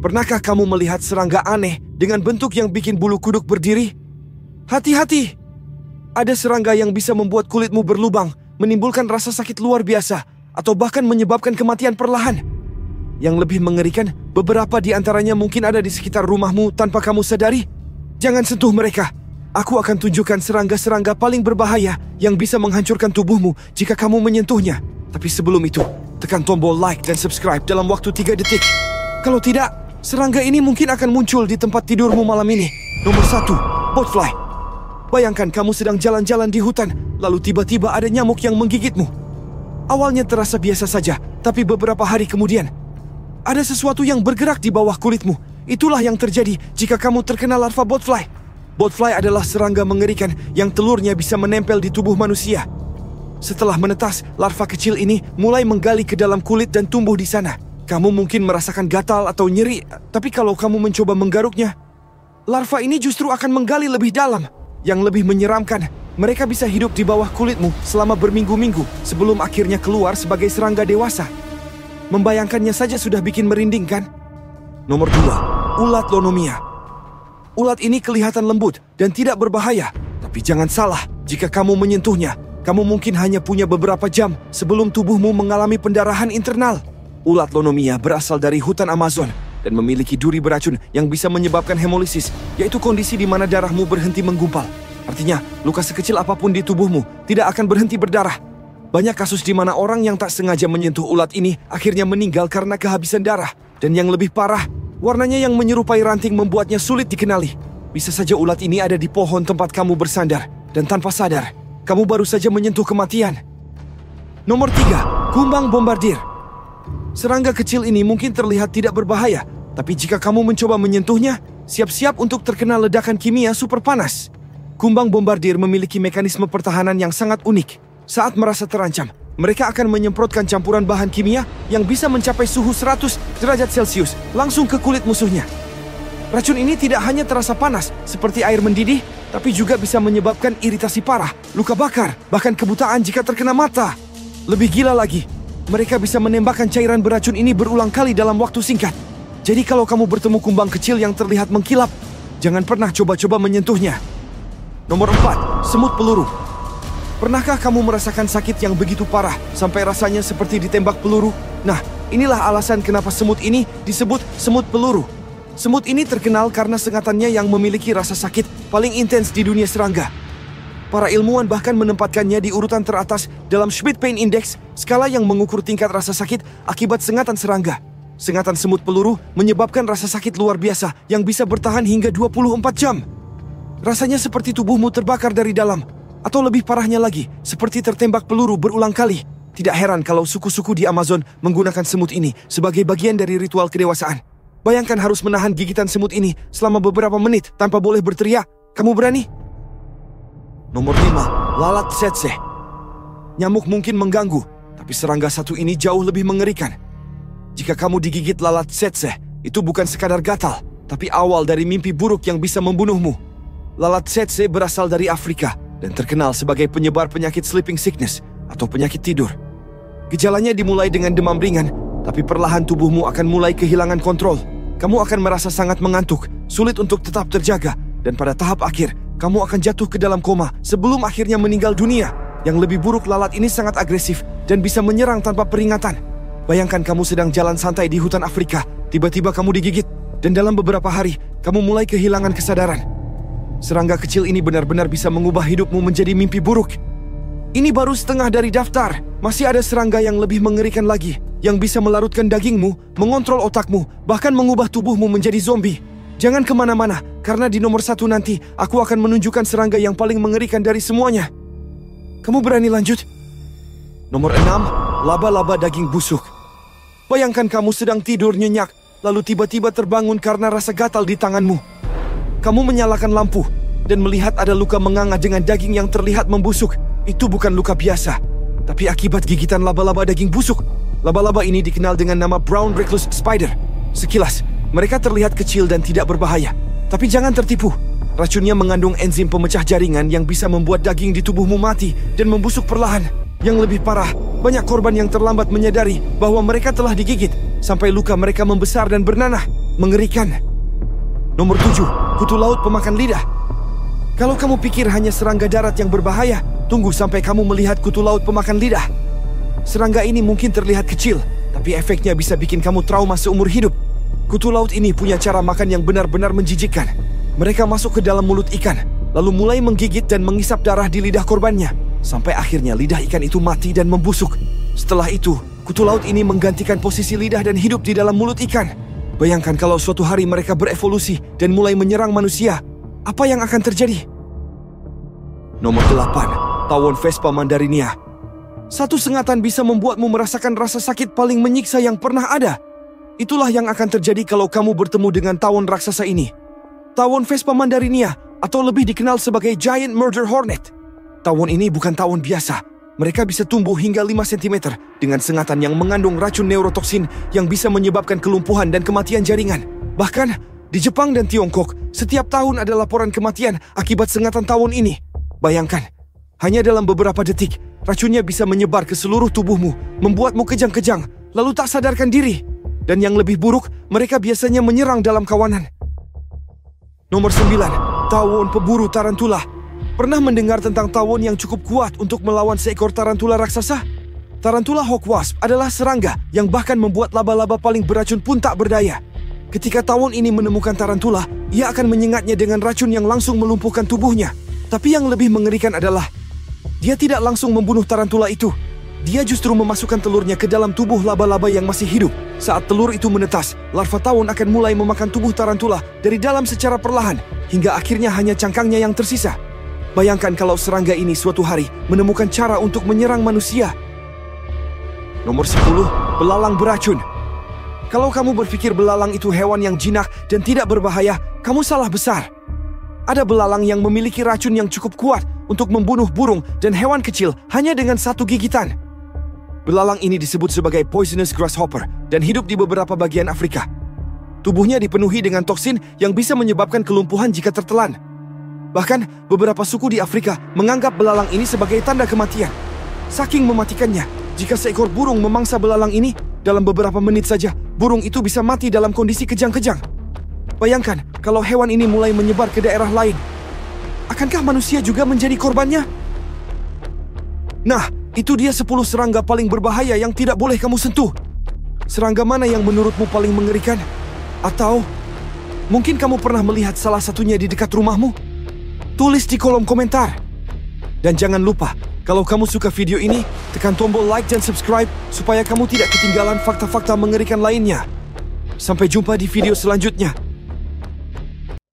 Pernahkah kamu melihat serangga aneh dengan bentuk yang bikin bulu kuduk berdiri? Hati-hati! Ada serangga yang bisa membuat kulitmu berlubang, menimbulkan rasa sakit luar biasa, atau bahkan menyebabkan kematian perlahan. Yang lebih mengerikan, beberapa di antaranya mungkin ada di sekitar rumahmu tanpa kamu sadari. Jangan sentuh mereka. Aku akan tunjukkan serangga-serangga paling berbahaya yang bisa menghancurkan tubuhmu jika kamu menyentuhnya. Tapi sebelum itu, tekan tombol like dan subscribe dalam waktu 3 detik. Kalau tidak, serangga ini mungkin akan muncul di tempat tidurmu malam ini. Nomor 1, botfly. Bayangkan kamu sedang jalan-jalan di hutan, lalu tiba-tiba ada nyamuk yang menggigitmu. Awalnya terasa biasa saja, tapi beberapa hari kemudian, ada sesuatu yang bergerak di bawah kulitmu. Itulah yang terjadi jika kamu terkena larva botfly. Botfly adalah serangga mengerikan yang telurnya bisa menempel di tubuh manusia. Setelah menetas, larva kecil ini mulai menggali ke dalam kulit dan tumbuh di sana. Kamu mungkin merasakan gatal atau nyeri, tapi kalau kamu mencoba menggaruknya, larva ini justru akan menggali lebih dalam. Yang lebih menyeramkan, mereka bisa hidup di bawah kulitmu selama berminggu-minggu sebelum akhirnya keluar sebagai serangga dewasa. Membayangkannya saja sudah bikin merinding, kan? Nomor 2, ulat lonomia. Ulat ini kelihatan lembut dan tidak berbahaya, tapi jangan salah, jika kamu menyentuhnya, kamu mungkin hanya punya beberapa jam sebelum tubuhmu mengalami pendarahan internal. Ulat lonomia berasal dari hutan Amazon dan memiliki duri beracun yang bisa menyebabkan hemolisis, yaitu kondisi di mana darahmu berhenti menggumpal. Artinya, luka sekecil apapun di tubuhmu tidak akan berhenti berdarah. Banyak kasus di mana orang yang tak sengaja menyentuh ulat ini akhirnya meninggal karena kehabisan darah. Dan yang lebih parah, warnanya yang menyerupai ranting membuatnya sulit dikenali. Bisa saja ulat ini ada di pohon tempat kamu bersandar, dan tanpa sadar, kamu baru saja menyentuh kematian. Nomor 3, kumbang bombardir. Serangga kecil ini mungkin terlihat tidak berbahaya, tapi jika kamu mencoba menyentuhnya, siap-siap untuk terkena ledakan kimia super panas. Kumbang bombardir memiliki mekanisme pertahanan yang sangat unik. Saat merasa terancam, mereka akan menyemprotkan campuran bahan kimia yang bisa mencapai suhu 100 derajat Celcius langsung ke kulit musuhnya. Racun ini tidak hanya terasa panas seperti air mendidih, tapi juga bisa menyebabkan iritasi parah, luka bakar, bahkan kebutaan jika terkena mata. Lebih gila lagi, mereka bisa menembakkan cairan beracun ini berulang kali dalam waktu singkat. Jadi kalau kamu bertemu kumbang kecil yang terlihat mengkilap, jangan pernah coba-coba menyentuhnya. Nomor 4, semut peluru. Pernahkah kamu merasakan sakit yang begitu parah sampai rasanya seperti ditembak peluru? Nah, inilah alasan kenapa semut ini disebut semut peluru. Semut ini terkenal karena sengatannya yang memiliki rasa sakit paling intens di dunia serangga. Para ilmuwan bahkan menempatkannya di urutan teratas dalam Schmidt Pain Index, skala yang mengukur tingkat rasa sakit akibat sengatan serangga. Sengatan semut peluru menyebabkan rasa sakit luar biasa yang bisa bertahan hingga 24 jam. Rasanya seperti tubuhmu terbakar dari dalam, atau lebih parahnya lagi, seperti tertembak peluru berulang kali. Tidak heran kalau suku-suku di Amazon menggunakan semut ini sebagai bagian dari ritual kedewasaan. Bayangkan harus menahan gigitan semut ini selama beberapa menit tanpa boleh berteriak. Kamu berani? Nomor 5, lalat tsetse. Nyamuk mungkin mengganggu, tapi serangga satu ini jauh lebih mengerikan. Jika kamu digigit lalat tsetse, itu bukan sekadar gatal, tapi awal dari mimpi buruk yang bisa membunuhmu. Lalat tsetse berasal dari Afrika dan terkenal sebagai penyebar penyakit sleeping sickness atau penyakit tidur. Gejalanya dimulai dengan demam ringan, tapi perlahan tubuhmu akan mulai kehilangan kontrol. Kamu akan merasa sangat mengantuk, sulit untuk tetap terjaga, dan pada tahap akhir, kamu akan jatuh ke dalam koma sebelum akhirnya meninggal dunia. Yang lebih buruk, lalat ini sangat agresif dan bisa menyerang tanpa peringatan. Bayangkan kamu sedang jalan santai di hutan Afrika, tiba-tiba kamu digigit, dan dalam beberapa hari, kamu mulai kehilangan kesadaran. Serangga kecil ini benar-benar bisa mengubah hidupmu menjadi mimpi buruk. Ini baru setengah dari daftar. Masih ada serangga yang lebih mengerikan lagi, yang bisa melarutkan dagingmu, mengontrol otakmu, bahkan mengubah tubuhmu menjadi zombie. Jangan kemana-mana, karena di nomor 1 nanti, aku akan menunjukkan serangga yang paling mengerikan dari semuanya. Kamu berani lanjut? Nomor 6, laba-laba daging busuk. Bayangkan kamu sedang tidur nyenyak, lalu tiba-tiba terbangun karena rasa gatal di tanganmu. Kamu menyalakan lampu, dan melihat ada luka menganga dengan daging yang terlihat membusuk. Itu bukan luka biasa, tapi akibat gigitan laba-laba daging busuk. Laba-laba ini dikenal dengan nama Brown Recluse Spider. Sekilas, mereka terlihat kecil dan tidak berbahaya. Tapi jangan tertipu. Racunnya mengandung enzim pemecah jaringan yang bisa membuat daging di tubuhmu mati dan membusuk perlahan. Yang lebih parah, banyak korban yang terlambat menyadari bahwa mereka telah digigit, sampai luka mereka membesar dan bernanah. Mengerikan. Nomor 7. Kutu laut pemakan lidah. Kalau kamu pikir hanya serangga darat yang berbahaya, tunggu sampai kamu melihat kutu laut pemakan lidah. Serangga ini mungkin terlihat kecil, tapi efeknya bisa bikin kamu trauma seumur hidup. Kutu laut ini punya cara makan yang benar-benar menjijikkan. Mereka masuk ke dalam mulut ikan, lalu mulai menggigit dan mengisap darah di lidah korbannya, sampai akhirnya lidah ikan itu mati dan membusuk. Setelah itu, kutu laut ini menggantikan posisi lidah dan hidup di dalam mulut ikan. Bayangkan kalau suatu hari mereka berevolusi dan mulai menyerang manusia. Apa yang akan terjadi? Nomor 8. Tawon Vespa mandarinia. Satu sengatan bisa membuatmu merasakan rasa sakit paling menyiksa yang pernah ada. Itulah yang akan terjadi kalau kamu bertemu dengan tawon raksasa ini. Tawon Vespa mandarinia, atau lebih dikenal sebagai Giant Murder Hornet. Tawon ini bukan tawon biasa. Mereka bisa tumbuh hingga 5 cm dengan sengatan yang mengandung racun neurotoksin yang bisa menyebabkan kelumpuhan dan kematian jaringan. Bahkan, di Jepang dan Tiongkok, setiap tahun ada laporan kematian akibat sengatan tawon ini. Bayangkan, hanya dalam beberapa detik, racunnya bisa menyebar ke seluruh tubuhmu, membuatmu kejang-kejang, lalu tak sadarkan diri. Dan yang lebih buruk, mereka biasanya menyerang dalam kawanan. Nomor 9. Tawon pemburu tarantula. Pernah mendengar tentang tawon yang cukup kuat untuk melawan seekor tarantula raksasa? Tarantula hawk wasp adalah serangga yang bahkan membuat laba-laba paling beracun pun tak berdaya. Ketika tawon ini menemukan tarantula, ia akan menyengatnya dengan racun yang langsung melumpuhkan tubuhnya. Tapi yang lebih mengerikan adalah, dia tidak langsung membunuh tarantula itu. Dia justru memasukkan telurnya ke dalam tubuh laba-laba yang masih hidup. Saat telur itu menetas, larva tawon akan mulai memakan tubuh tarantula dari dalam secara perlahan, hingga akhirnya hanya cangkangnya yang tersisa. Bayangkan kalau serangga ini suatu hari menemukan cara untuk menyerang manusia. Nomor 10. Belalang beracun. Kalau kamu berpikir belalang itu hewan yang jinak dan tidak berbahaya, kamu salah besar. Ada belalang yang memiliki racun yang cukup kuat untuk membunuh burung dan hewan kecil hanya dengan satu gigitan. Belalang ini disebut sebagai poisonous grasshopper dan hidup di beberapa bagian Afrika. Tubuhnya dipenuhi dengan toksin yang bisa menyebabkan kelumpuhan jika tertelan. Bahkan, beberapa suku di Afrika menganggap belalang ini sebagai tanda kematian. Saking mematikannya, jika seekor burung memangsa belalang ini, dalam beberapa menit saja, burung itu bisa mati dalam kondisi kejang-kejang. Bayangkan, kalau hewan ini mulai menyebar ke daerah lain. Akankah manusia juga menjadi korbannya? Nah, itu dia 10 serangga paling berbahaya yang tidak boleh kamu sentuh. Serangga mana yang menurutmu paling mengerikan? Atau, mungkin kamu pernah melihat salah satunya di dekat rumahmu? Tulis di kolom komentar. Dan jangan lupa, kalau kamu suka video ini, tekan tombol like dan subscribe supaya kamu tidak ketinggalan fakta-fakta mengerikan lainnya. Sampai jumpa di video selanjutnya.